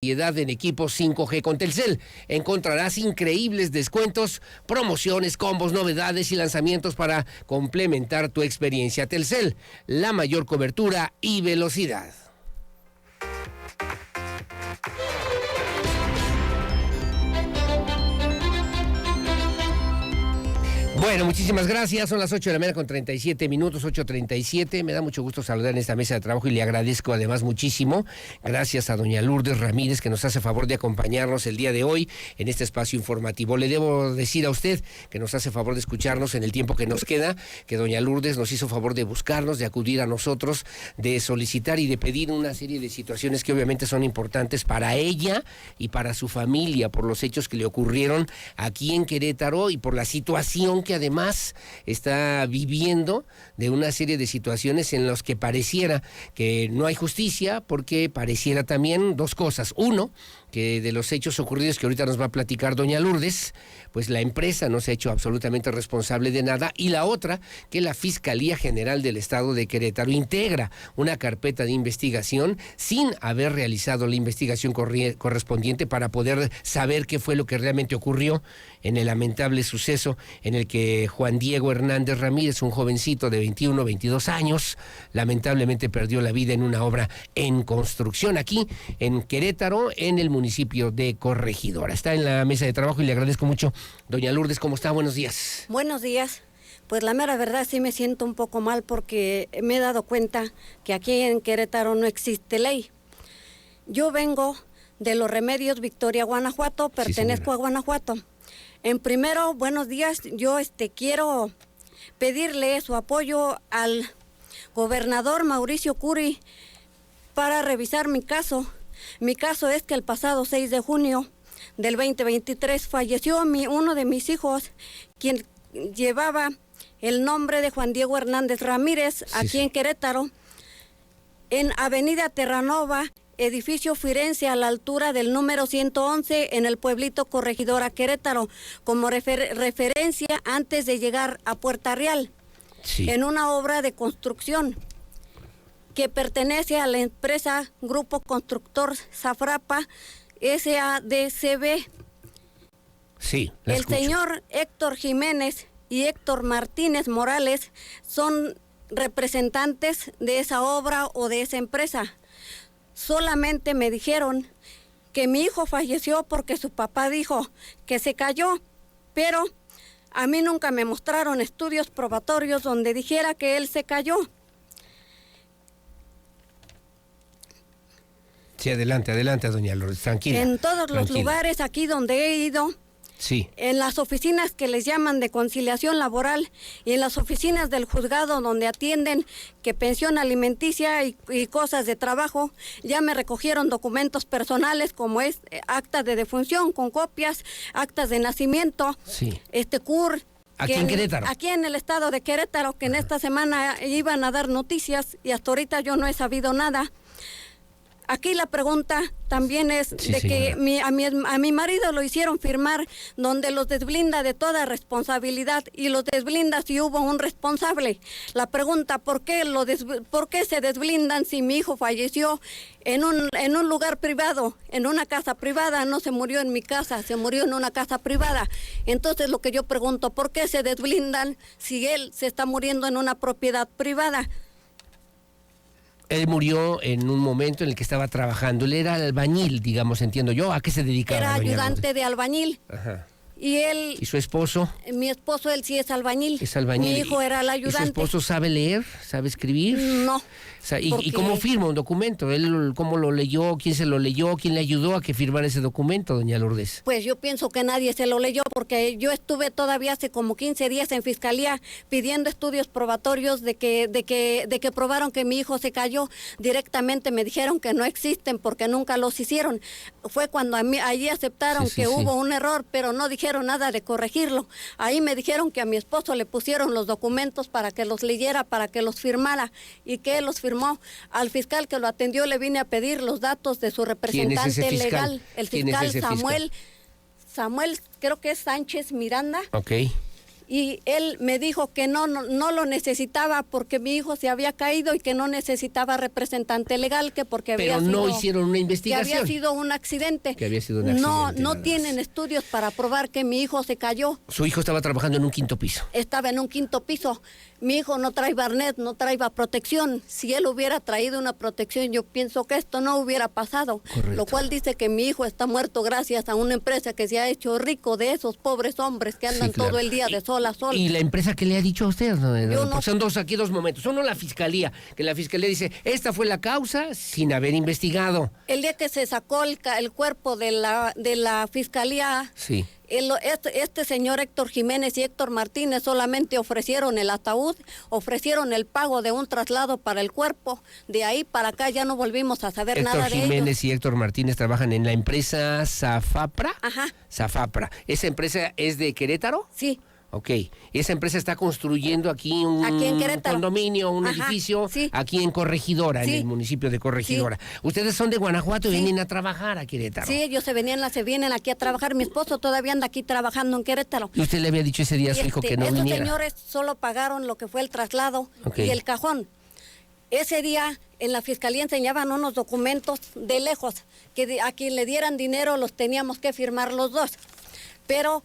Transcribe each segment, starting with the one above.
Variedad en equipos 5G con Telcel. Encontrarás increíbles descuentos, promociones, combos, novedades y lanzamientos para complementar tu experiencia. Telcel, la mayor cobertura y velocidad. Bueno, muchísimas gracias. Son las 8 de la mañana con 37 minutos, 8:37. Me da mucho gusto saludar en esta mesa de trabajo y le agradezco además muchísimo. Gracias a doña Lourdes Ramírez, que nos hace favor de acompañarnos el día de hoy en este espacio informativo. Le debo decir a usted que nos hace favor de escucharnos en el tiempo que nos queda, que doña Lourdes nos hizo favor de buscarnos, de acudir a nosotros, de solicitar y de pedir una serie de situaciones que obviamente son importantes para ella y para su familia, por los hechos que le ocurrieron aquí en Querétaro y por la situación que además está viviendo, de una serie de situaciones en las que pareciera que no hay justicia, porque pareciera también dos cosas. Uno, que de los hechos ocurridos que ahorita nos va a platicar doña Lourdes, pues la empresa no se ha hecho absolutamente responsable de nada, y la otra, que la Fiscalía General del Estado de Querétaro integra una carpeta de investigación sin haber realizado la investigación correspondiente para poder saber qué fue lo que realmente ocurrió en el lamentable suceso en el que Juan Diego Hernández Ramírez, un jovencito de 21, 22 años, lamentablemente perdió la vida en una obra en construcción aquí en Querétaro, en el municipio de Corregidora. Está en la mesa de trabajo y le agradezco mucho. Doña Lourdes, ¿cómo está? Buenos días. Buenos días. Pues la mera verdad sí me siento un poco mal porque me he dado cuenta que aquí en Querétaro no existe ley. Yo vengo de Los Remedios, Victoria, Guanajuato, pertenezco a Guanajuato. En primero, buenos días, yo quiero pedirle su apoyo al gobernador Mauricio Curi para revisar mi caso. Mi caso es que el pasado 6 de junio del 2023 falleció uno de mis hijos, quien llevaba el nombre de Juan Diego Hernández Ramírez, aquí en Querétaro, en Avenida Terranova, edificio Firenze, a la altura del número 111, en el pueblito Corregidora, Querétaro, como referencia antes de llegar a Puerta Real, en una obra de construcción que pertenece a la empresa Grupo Constructor Zafrapa SADCB. Sí, el señor Héctor Jiménez y Héctor Martínez Morales son representantes de esa obra o de esa empresa. Solamente me dijeron que mi hijo falleció porque su papá dijo que se cayó, pero a mí nunca me mostraron estudios probatorios donde dijera que él se cayó. Sí, adelante, doña Lourdes, tranquila. En todos los lugares aquí donde he ido, en las oficinas que les llaman de conciliación laboral y en las oficinas del juzgado donde atienden que pensión alimenticia y cosas de trabajo, ya me recogieron documentos personales como es acta de defunción con copias, actas de nacimiento, CUR. Aquí en Querétaro. Aquí en el estado de Querétaro, que en esta semana iban a dar noticias y hasta ahorita yo no he sabido nada. Aquí la pregunta también es que a mi marido lo hicieron firmar donde los desblinda de toda responsabilidad y los desblinda si hubo un responsable. La pregunta, ¿por qué se desblindan si mi hijo falleció en un lugar privado, en una casa privada? No se murió en mi casa, se murió en una casa privada. Entonces lo que yo pregunto, ¿por qué se desblindan si él se está muriendo en una propiedad privada? Él murió en un momento en el que estaba trabajando. Él era albañil, digamos, entiendo yo. ¿A qué se dedicaba? Era ayudante de albañil. Ajá. Y él... ¿Y su esposo? Mi esposo, él sí es albañil. Es albañil. Mi hijo era el ayudante. ¿Y su esposo sabe leer? ¿Sabe escribir? No. O sea, ¿y cómo firma un documento? ¿Él cómo lo leyó? ¿Quién se lo leyó? ¿Quién le ayudó a que firmara ese documento, doña Lourdes? Pues yo pienso que nadie se lo leyó porque yo estuve todavía hace como 15 días en fiscalía pidiendo estudios probatorios de que probaron que mi hijo se cayó. Directamente me dijeron que no existen porque nunca los hicieron. Fue cuando allí aceptaron que hubo un error, pero no dijeron nada de corregirlo. Ahí me dijeron que a mi esposo le pusieron los documentos para que los leyera, para que los firmara y que él los firmó. Al fiscal que lo atendió le vine a pedir los datos de su representante legal, el fiscal Samuel, creo que es Sánchez Miranda. Ok. y él me dijo que no lo necesitaba porque mi hijo se había caído y que no necesitaba representante legal, que porque Pero había no sido, hicieron una investigación. que había sido un accidente. Que había sido un accidente. No tienen estudios para probar que mi hijo se cayó. Su hijo estaba trabajando en un quinto piso. Estaba en un quinto piso. Mi hijo no traía barnet, no traía protección. Si él hubiera traído una protección, yo pienso que esto no hubiera pasado. Correcto. Lo cual dice que mi hijo está muerto gracias a una empresa que se ha hecho rico de esos pobres hombres que andan todo el día de sol a sol. ¿Y la empresa qué le ha dicho a usted? No. Son dos momentos. Uno, la fiscalía, que la fiscalía dice, esta fue la causa sin haber investigado. El día que se sacó el cuerpo de la fiscalía, sí. Este señor Héctor Jiménez y Héctor Martínez solamente ofrecieron el ataúd, ofrecieron el pago de un traslado para el cuerpo. De ahí para acá ya no volvimos a saber nada de ellos. Héctor Jiménez y Héctor Martínez trabajan en la empresa Zafapra. Ajá. Zafapra. ¿Esa empresa es de Querétaro? Sí. Ok, esa empresa está construyendo aquí aquí en Querétaro. Condominio, un edificio, sí. aquí en Corregidora, en el municipio de Corregidora. Sí. Ustedes son de Guanajuato y vienen a trabajar a Querétaro. Sí, ellos se vienen aquí a trabajar. Mi esposo todavía anda aquí trabajando en Querétaro. ¿Y usted le había dicho ese día a su hijo que no viniera? Estos señores solo pagaron lo que fue el traslado y el cajón. Ese día en la fiscalía enseñaban unos documentos de lejos, que a quien le dieran dinero los teníamos que firmar los dos. Pero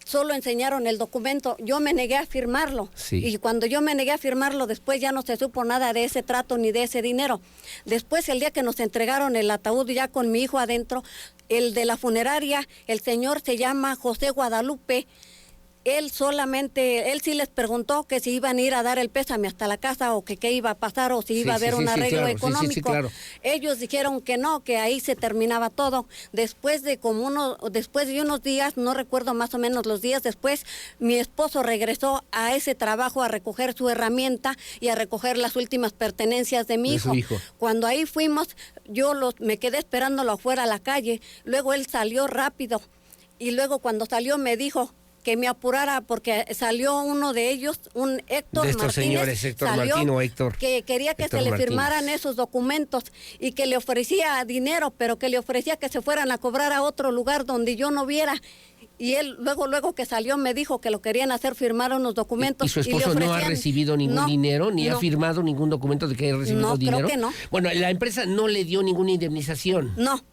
solo enseñaron el documento, yo me negué a firmarlo. Sí. Y cuando yo me negué a firmarlo, después ya no se supo nada de ese trato ni de ese dinero. Después, el día que nos entregaron el ataúd ya con mi hijo adentro, el de la funeraria, el señor se llama José Guadalupe. Él sí les preguntó que si iban a ir a dar el pésame hasta la casa o que qué iba a pasar o si iba a haber un arreglo económico. Sí, claro. Ellos dijeron que no, que ahí se terminaba todo. Después de unos días, no recuerdo más o menos los días después, mi esposo regresó a ese trabajo a recoger su herramienta y a recoger las últimas pertenencias de mi hijo. Cuando ahí fuimos, me quedé esperándolo afuera a la calle. Luego él salió rápido y luego cuando salió me dijo que me apurara porque salió uno de ellos, un Héctor de estos Martínez, señores, Héctor Martín o Héctor. Que quería que se le firmaran esos documentos y que le ofrecía dinero, pero que le ofrecía que se fueran a cobrar a otro lugar donde yo no viera. Y él luego que salió me dijo que lo querían hacer firmar unos documentos. ¿Y su esposo no ha recibido ningún dinero, ni ha firmado ningún documento de que haya recibido dinero? No, creo que no. Bueno, la empresa no le dio ninguna indemnización. No.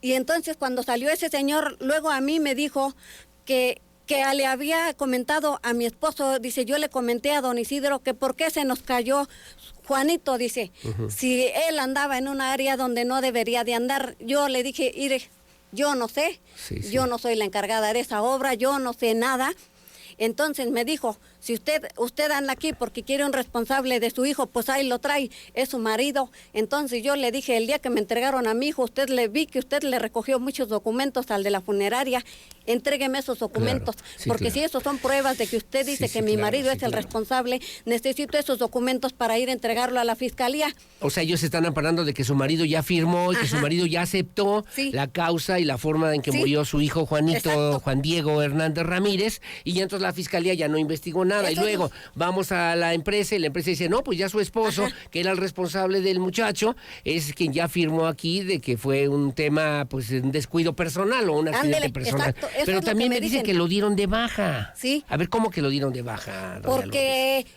Y entonces cuando salió ese señor, luego a mí me dijo que le había comentado a mi esposo, dice, yo le comenté a don Isidro que por qué se nos cayó Juanito, dice, si él andaba en una área donde no debería de andar. Yo le dije, mire, yo no sé, yo no soy la encargada de esa obra, yo no sé nada. Entonces me dijo, si usted anda aquí porque quiere un responsable de su hijo, pues ahí lo trae, es su marido. Entonces yo le dije, el día que me entregaron a mi hijo, vi que usted le recogió muchos documentos al de la funeraria, entrégueme esos documentos, porque si esos son pruebas de que usted dice que mi marido es el responsable, necesito esos documentos para ir a entregarlo a la fiscalía. O sea, ellos se están amparando de que su marido ya firmó y que su marido ya aceptó la causa y la forma en que murió su hijo Juanito, Juan Diego Hernández Ramírez, y entonces la fiscalía ya no investigó nada. Y luego vamos a la empresa y la empresa dice, no, pues ya su esposo, que era el responsable del muchacho, es quien ya firmó aquí de que fue un tema, pues un descuido personal o un accidente personal. Pero también me dicen que lo dieron de baja. Sí. A ver, ¿cómo que lo dieron de baja? Porque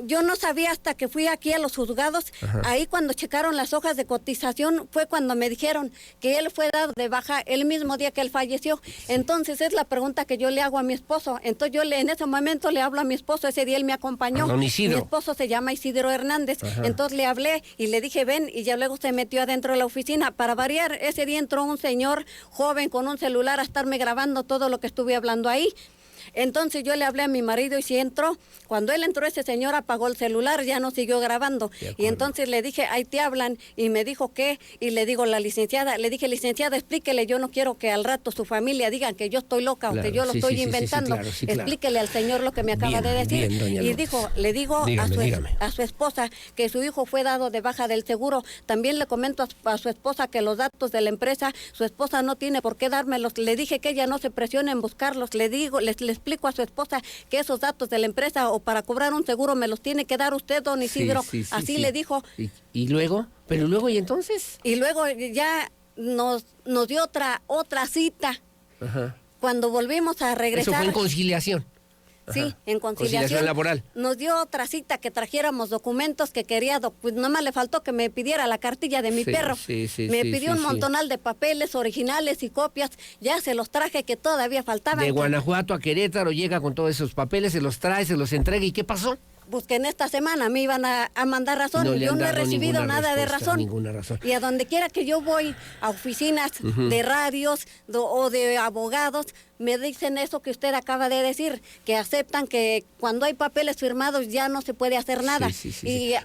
yo no sabía hasta que fui aquí a los juzgados. Ahí cuando checaron las hojas de cotización fue cuando me dijeron que él fue dado de baja el mismo día que él falleció. Entonces es la pregunta que yo le hago a mi esposo. Entonces yo en ese momento le hablo a mi esposo. Ese día él me acompañó. Don Isidro. Mi esposo se llama Isidro Hernández. Entonces le hablé y le dije, ven, y ya luego se metió adentro de la oficina. Para variar, ese día entró un señor joven con un celular a estarme grabando todo lo que estuve hablando ahí. Entonces yo le hablé a mi marido y sí entró. Cuando él entró, ese señor apagó el celular, ya no siguió grabando. Y entonces le dije, ahí te hablan. Y me dijo, ¿qué? Y le digo, la licenciada, le dije, licenciada, explíquele, yo no quiero que al rato su familia digan que yo estoy loca o que yo lo estoy inventando. Explíquele al señor lo que me acaba de decir. Y le digo a su esposa que su hijo fue dado de baja del seguro. También le comento a su esposa que los datos de la empresa, su esposa no tiene por qué dármelos. Le dije que ella no se presione en buscarlos. Le digo, le explico a su esposa que esos datos de la empresa o para cobrar un seguro me los tiene que dar usted, don Isidro. Así le dijo. ¿Y luego? ¿Pero luego y entonces? Y luego ya nos dio otra cita. Cuando volvimos a regresar. Eso fue en conciliación. Sí, en conciliación laboral. Nos dio otra cita que trajéramos documentos que quería, pues nomás le faltó que me pidiera la cartilla de mi perro. Me pidió un montonal de papeles originales y copias, ya se los traje que todavía faltaban. De Guanajuato a Querétaro llega con todos esos papeles, se los trae, se los entrega, ¿y qué pasó? Pues que en esta semana me iban a mandar razón, yo no he recibido nada de razón. Ninguna razón. Y a donde quiera que yo voy, a oficinas de radios o de abogados, me dicen eso que usted acaba de decir, que aceptan que cuando hay papeles firmados ya no se puede hacer nada.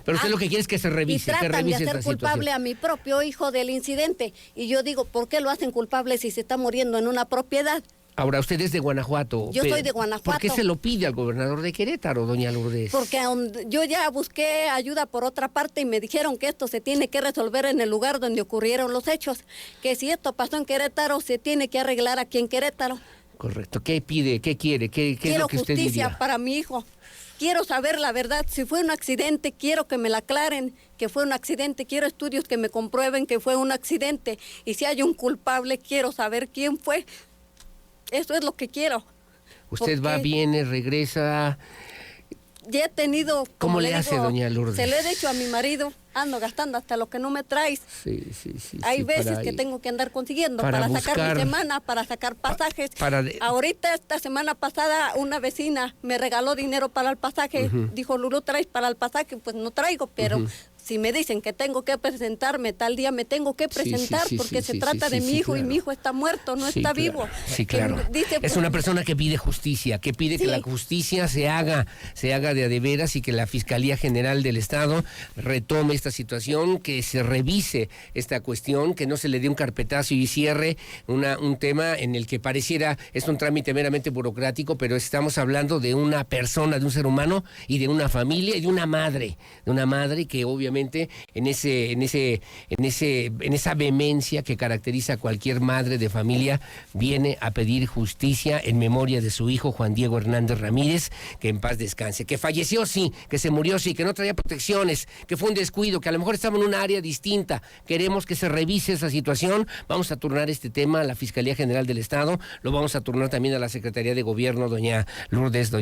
Pero usted lo que quiere es que se revise, y tratan que revise de hacer culpable a mi propio hijo del incidente. Y yo digo, ¿por qué lo hacen culpable si se está muriendo en una propiedad? Ahora, usted es de Guanajuato. Yo soy de Guanajuato. ¿Por qué se lo pide al gobernador de Querétaro, doña Lourdes? Porque yo ya busqué ayuda por otra parte y me dijeron que esto se tiene que resolver en el lugar donde ocurrieron los hechos. Que si esto pasó en Querétaro, se tiene que arreglar aquí en Querétaro. Correcto. ¿Qué pide? ¿Qué quiere? ¿Qué es lo que usted diría? Quiero justicia para mi hijo. Quiero saber la verdad. Si fue un accidente, quiero que me la aclaren que fue un accidente. Quiero estudios que me comprueben que fue un accidente. Y si hay un culpable, quiero saber quién fue. Eso es lo que quiero. Usted va, viene, regresa. Ya he tenido... ¿Cómo le hace, doña Lourdes? Se lo he dicho a mi marido, ando gastando hasta lo que no me traes. Sí. Hay veces que tengo que andar consiguiendo para sacar mi semana, para sacar pasajes. Ahorita, esta semana pasada, una vecina me regaló dinero para el pasaje. Dijo, Lulú, ¿traes para el pasaje? Pues no traigo, pero... Si me dicen que tengo que presentarme tal día, me tengo que presentar porque se trata de mi hijo y mi hijo está muerto, no está vivo. Sí, claro. Es una persona que pide justicia, que pide que la justicia se haga de veras y que la Fiscalía General del Estado retome esta situación, que se revise esta cuestión, que no se le dé un carpetazo y cierre un tema en el que pareciera es un trámite meramente burocrático, pero estamos hablando de una persona, de un ser humano y de una familia y de una madre que obviamente en esa vehemencia que caracteriza a cualquier madre de familia, viene a pedir justicia en memoria de su hijo Juan Diego Hernández Ramírez, que en paz descanse, que falleció sí, que se murió sí, que no traía protecciones, que fue un descuido, que a lo mejor estaba en un área distinta. Queremos que se revise esa situación. Vamos a turnar este tema a la Fiscalía General del Estado, lo vamos a turnar también a la Secretaría de Gobierno, doña Lourdes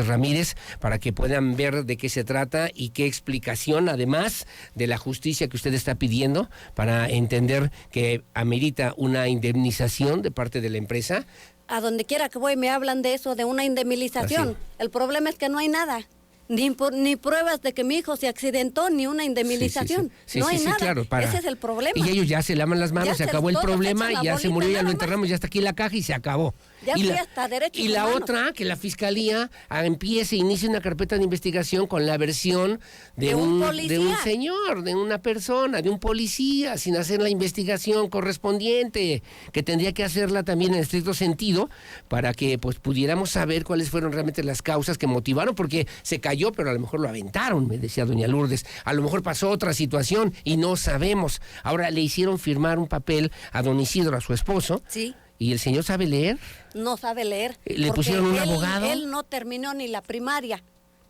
Ramírez, para que puedan ver de qué se trata y qué explicación, además de la justicia que usted está pidiendo, para entender que amerita una indemnización de parte de la empresa. A donde quiera que voy me hablan de eso, de una indemnización. El problema es que no hay nada. Ni pruebas de que mi hijo se accidentó, ni una indemnización. No hay nada. Claro, ese es el problema. Y ellos ya se lavan las manos, se acabó el problema, ya se murió, ya lo enterramos, ya está aquí la caja y se acabó. Ya fui hasta derechos humanos. Y la otra, que la Fiscalía inicie una carpeta de investigación con la versión de un señor, de una persona, de un policía, sin hacer la investigación correspondiente, que tendría que hacerla también en estricto sentido, para que pues pudiéramos saber cuáles fueron realmente las causas que motivaron, porque se cayó, pero a lo mejor lo aventaron, me decía doña Lourdes. A lo mejor pasó otra situación y no sabemos. Ahora le hicieron firmar un papel a don Isidro, a su esposo. Sí. ¿Y el señor sabe leer? No sabe leer. ¿Le pusieron un abogado? Él no terminó ni la primaria.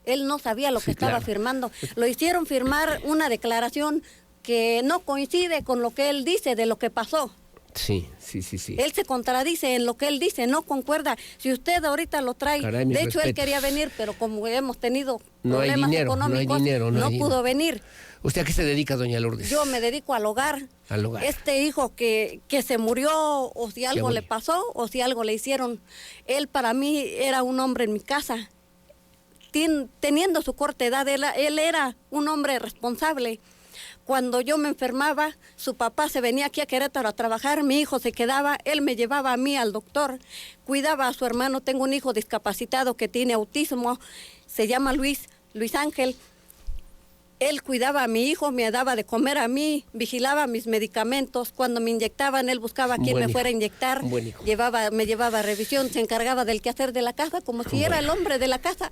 Él no sabía lo que estaba firmando. Lo hicieron firmar una declaración que no coincide con lo que él dice de lo que pasó. Sí. Él se contradice en lo que él dice, no concuerda. Si usted ahorita lo trae, de hecho él quería venir, pero como hemos tenido problemas económicos, no pudo venir. ¿Usted a qué se dedica, doña Lourdes? Yo me dedico al hogar. Al hogar. Este hijo que se murió, o si algo le pasó, o si algo le hicieron, él para mí era un hombre en mi casa. Teniendo su corta edad, él era un hombre responsable. Cuando yo me enfermaba, su papá se venía aquí a Querétaro a trabajar, mi hijo se quedaba, él me llevaba a mí al doctor, cuidaba a su hermano. Tengo un hijo discapacitado que tiene autismo, se llama Luis Ángel. Él cuidaba a mi hijo, me daba de comer a mí, vigilaba mis medicamentos. Cuando me inyectaban, él buscaba a quien me fuera a inyectar, me llevaba a revisión, se encargaba del quehacer de la casa, como si era el hombre de la casa.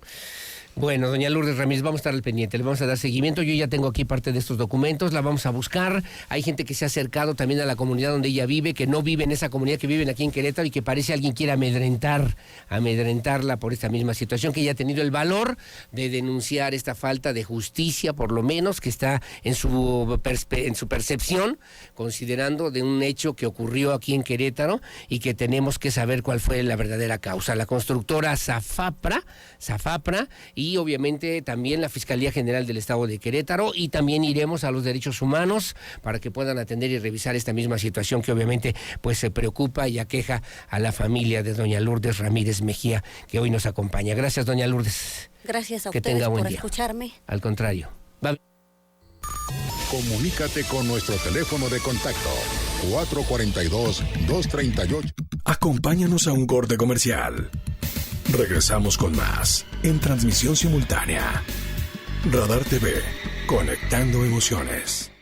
Bueno, doña Lourdes Ramírez, vamos a estar al pendiente, le vamos a dar seguimiento. Yo ya tengo aquí parte de estos documentos, la vamos a buscar. Hay gente que se ha acercado también a la comunidad donde ella vive, que no vive en esa comunidad, que viven aquí en Querétaro, y que parece alguien quiere amedrentarla por esta misma situación, que ella ha tenido el valor de denunciar esta falta de justicia por lo menos que está en su percepción, considerando de un hecho que ocurrió aquí en Querétaro y que tenemos que saber cuál fue la verdadera causa. La constructora Zafapra y obviamente también la Fiscalía General del Estado de Querétaro, y también iremos a los derechos humanos para que puedan atender y revisar esta misma situación que obviamente pues se preocupa y aqueja a la familia de doña Lourdes Ramírez Mejía, que hoy nos acompaña. Gracias, doña Lourdes. Gracias a ustedes por escucharme. Al contrario. Comunícate con nuestro teléfono de contacto 442-238. Acompáñanos a un corte comercial. Regresamos con más en transmisión simultánea. Radar TV, conectando emociones.